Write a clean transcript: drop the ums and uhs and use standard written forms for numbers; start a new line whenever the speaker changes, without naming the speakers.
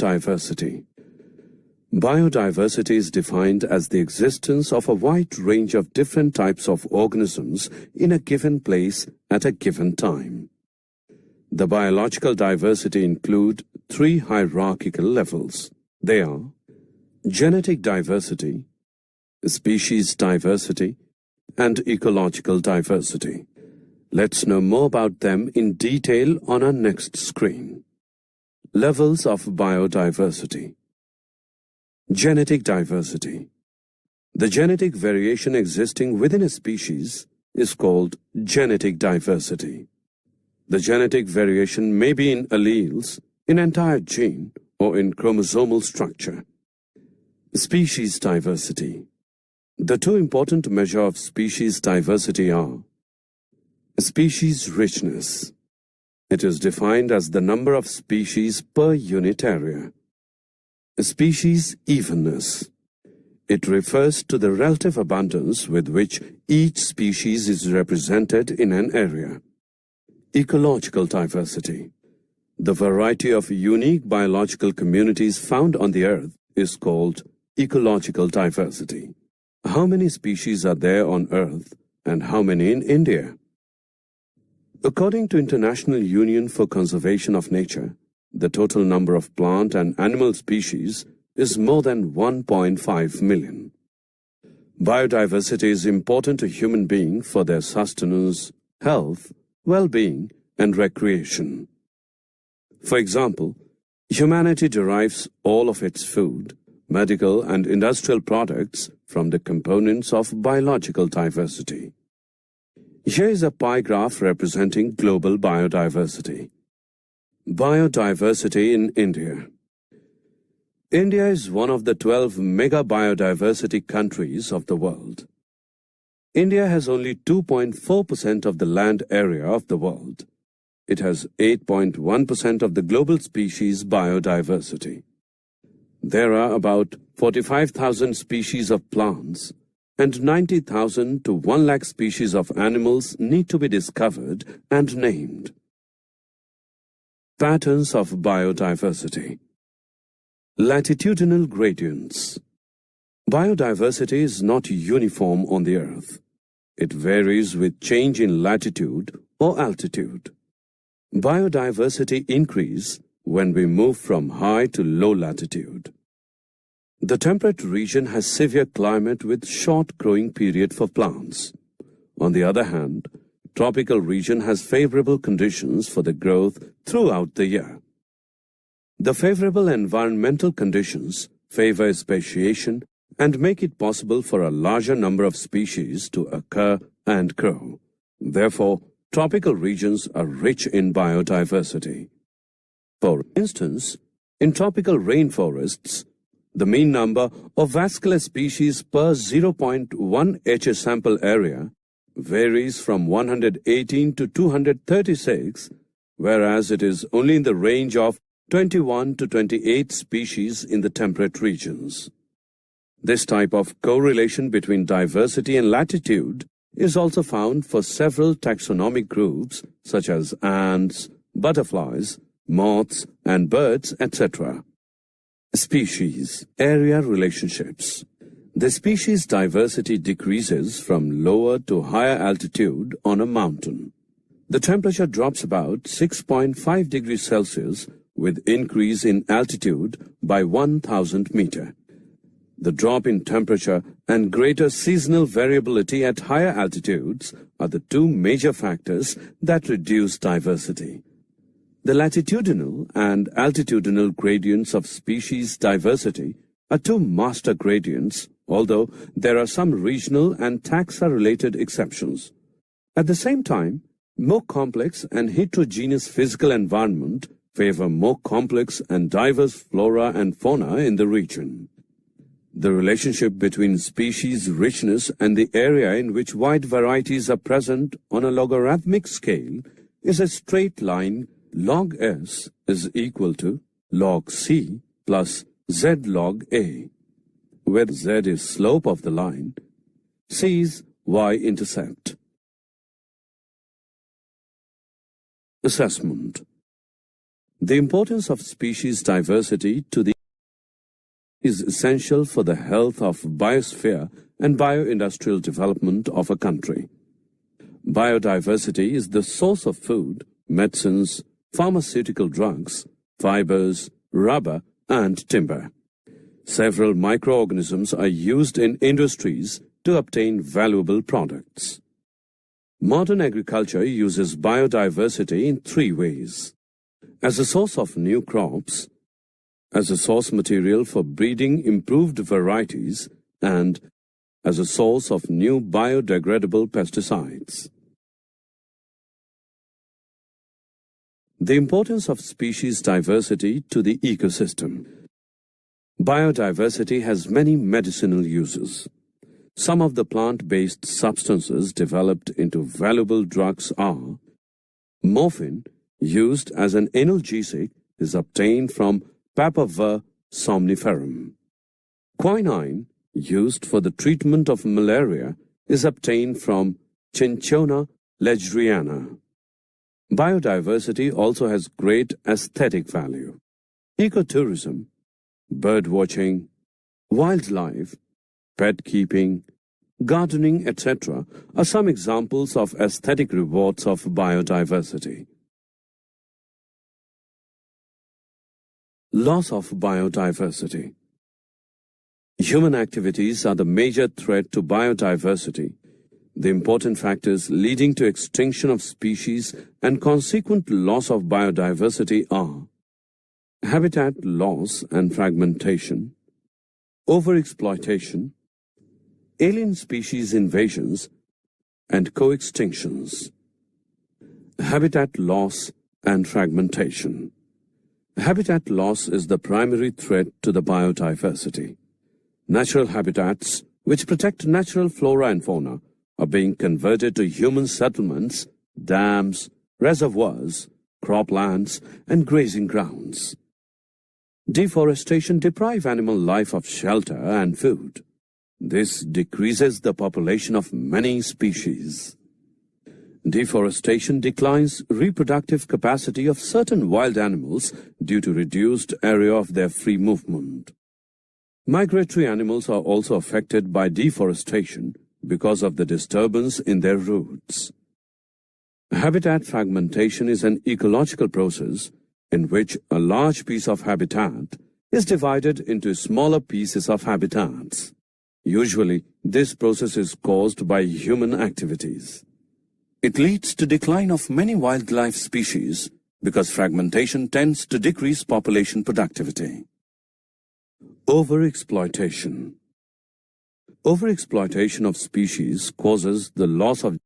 Biodiversity. Biodiversity is defined as the existence of a wide range of different types of organisms in a given place at a given time. The biological diversity include three hierarchical levels. They are genetic diversity, species diversity, and ecological diversity. Let's know more about them in detail on our next screen. Levels of biodiversity. Genetic diversity. The genetic variation existing within a species is called genetic diversity. The genetic variation may be in alleles, in entire gene, or in chromosomal structure. Species diversity. The two important measures of species diversity are species richness. It is defined as the number of species per unit area. Species evenness. It refers to the relative abundance with which each species is represented in an area. Ecological diversity. The variety of unique biological communities found on the earth is called ecological diversity. How many species are there on earth and how many in India? According to International Union for Conservation of Nature, the total number of plant and animal species is more than 1.5 million. Biodiversity is important to human beings for their sustenance, health, well-being, and recreation. For example, humanity derives all of its food, medical and industrial products from the components of biological diversity. Here is a pie graph representing global biodiversity. Biodiversity in India. India is one of the 12 mega biodiversity countries of the world. India has only 2.4% of the land area of the world. It has 8.1% of the global species biodiversity. There are about 45,000 species of plants and 90,000 to 1 lakh species of animals need to be discovered and named. Patterns of biodiversity. Latitudinal gradients. Biodiversity is not uniform on the earth. It varies with change in latitude or altitude. Biodiversity increase when we move from high to low latitude. The temperate region has severe climate with short growing period for plants. On the other hand, tropical region has favorable conditions for the growth throughout the year. The favorable environmental conditions favor speciation and make it possible for a larger number of species to occur and grow. Therefore, tropical regions are rich in biodiversity. For instance, in tropical rainforests, the mean number of vascular species per 0.1 H sample area varies from 118 to 236, whereas it is only in the range of 21 to 28 species in the temperate regions. This type of correlation between diversity and latitude is also found for several taxonomic groups such as ants, butterflies, moths, and birds, etc. Species, area relationships. The species diversity decreases from lower to higher altitude on a mountain. The temperature drops about 6.5 degrees Celsius with increase in altitude by 1,000 meters. The drop in temperature and greater seasonal variability at higher altitudes are the two major factors that reduce diversity. The latitudinal and altitudinal gradients of species diversity are two master gradients, although there are some regional and taxa-related exceptions. At the same time, more complex and heterogeneous physical environment favor more complex and diverse flora and fauna in the region. The relationship between species richness and the area in which wide varieties are present on a logarithmic scale is a straight line. Log S is equal to log C plus Z log A, where Z is slope of the line, C is y-intercept. Assessment. The importance of species diversity to the is essential for the health of biosphere and bio-industrial development of a country. Biodiversity is the source of food, medicines, pharmaceutical drugs, fibers, rubber, and timber. Several microorganisms are used in industries to obtain valuable products. Modern agriculture uses biodiversity in three ways: as a source of new crops, as a source material for breeding improved varieties, and as a source of new biodegradable pesticides. The importance of species diversity to the ecosystem. Biodiversity has many medicinal uses. Some of the plant-based substances developed into valuable drugs are: morphine, used as an analgesic, is obtained from Papaver somniferum. Quinine, used for the treatment of malaria, is obtained from Cinchona legriana. Biodiversity also has great aesthetic value. Ecotourism, bird-watching, wildlife, pet keeping, gardening, etc. are some examples of aesthetic rewards of biodiversity. Loss of biodiversity. Human activities are the major threat to biodiversity. The important factors leading to extinction of species and consequent loss of biodiversity are habitat loss and fragmentation, overexploitation, alien species invasions, and co-extinctions. Habitat loss and fragmentation. Habitat loss is the primary threat to the biodiversity. Natural habitats, which protect natural flora and fauna, are being converted to human settlements, dams, reservoirs, croplands, and grazing grounds. Deforestation deprives animal life of shelter and food. This decreases the population of many species. Deforestation declines reproductive capacity of certain wild animals due to reduced area of their free movement. Migratory animals are also affected by deforestation because of the disturbance in their routes. Habitat fragmentation is an ecological process in which a large piece of habitat is divided into smaller pieces of habitats. Usually, this process is caused by human activities. It leads to decline of many wildlife species because fragmentation tends to decrease population productivity. Overexploitation. Overexploitation of species causes the loss of